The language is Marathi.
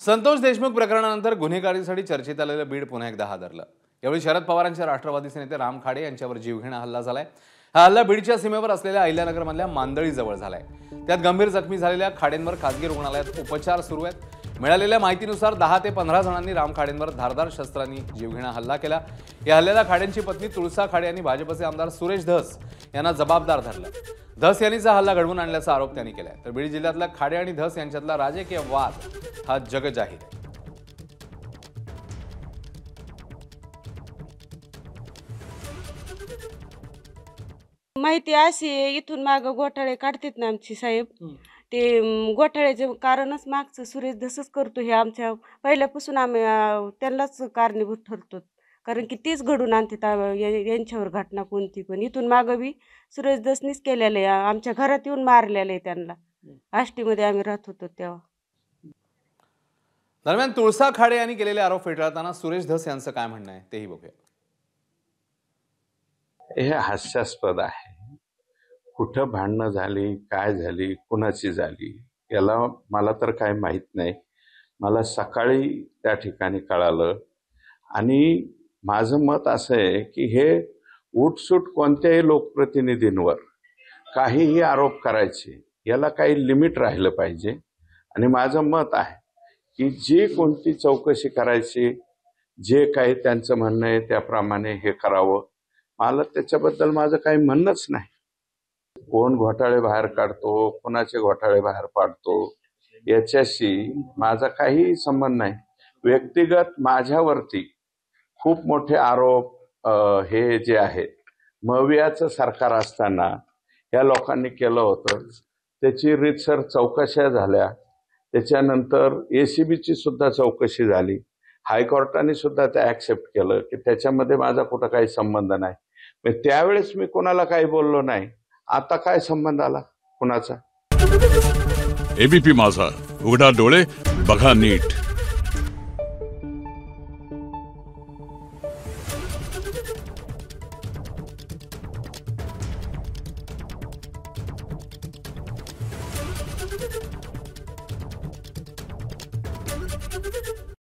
संतोष देशमुख प्रकरणानंतर गुन्हेगारीसाठी चर्चेत आलेलं बीड पुन्हा एकदा हादरलं। यावेळी शरद पवारांचे राष्ट्रवादीचे नेते राम खाडे यांच्यावर जीवघेणा हल्ला झालाय। हा हल्ला बीडच्या सीमेवर असलेल्या अहिल्यानगरमधल्या मांदळी जवळ झालाय। त्यात गंभीर जखमी झालेल्या खाडेंवर खासगी रुग्णालयात उपचार सुरू आहेत। मिळालेल्या माहितीनुसार 10 ते 15 जणांनी राम खाडेंवर धारदार शस्त्रांनी जीवघेणा हल्ला केला। या हल्ल्याला खाडेंची पत्नी तुळसा खाडे यांनी भाजपचे आमदार सुरेश धस यांना जबाबदार धरलं। धस यांनीचा हल्ला घडवून आणल्याचा आरोप त्यांनी केलाय। तर बीड जिल्ह्यातला खाडे आणि धस यांच्यातला राजकीय वाद हा जगजाहीर आहे। माहिती अशी आहे, इथून माग घोटाळे काढतात ना आमची साहेब, ते घोटाळ्याचे कारणच मागचं सुरेश धसच करतो। हे आमच्या पहिल्यापासून आम्ही त्यांनाच कारणीभूत ठरतो, कारण की तीच घडून आणते यांच्यावर घटना कोणती पण। इथून मागं बी सुरेश धसनीच केलेलं आहे, आमच्या घरात येऊन मारलेलं आहे त्यांना। आष्टीमध्ये आम्ही राहत होतो तेव्हा। दरम्यान तुळसा खाडे यांनी केलेले आरोप फेटाळताना सुरेश धस यांचं काय म्हणणं आहे तेही बघूया। हे हास्यास्पद आहे। कुठं भांडणं झाली, काय झाली, कुणाची झाली, याला मला तर काय माहित नाही। मला सकाळी त्या ठिकाणी कळालं आणि माझं मत असं आहे की हे उठसूट कोणत्याही लोकप्रतिनिधींवर काहीही आरोप करायचे, याला काही लिमिट राहिलं पाहिजे। आणि माझं मत आहे की जी कोणती चौकशी करायची, जे काही त्यांचं म्हणणं आहे त्याप्रमाणे हे करावं। मला त्याच्याबद्दल माझं काही म्हणणंच नाही। कोण घोटाळे बाहेर काढतो, कोणाचे घोटाळे बाहेर पाडतो, याच्याशी माझा काही संबंध नाही। व्यक्तिगत माझ्यावरती खूप मोठे आरोप हे जे आहेत, मवियाचं सरकार असताना या लोकांनी केलं होतं। त्याची रीतसर चौकशा झाल्या, त्याच्यानंतर ACBची सुद्धा चौकशी झाली। हायकोर्टाने सुद्धा ते ऍक्सेप्ट केलं की त्याच्यामध्ये माझा कुठं काही संबंध नाही। त्यावेळेस मी कोणाला काही बोललो नाही, आता काय संबंध आला कुणाचा। ABP माझा, उघडा डोळे बघा नीट।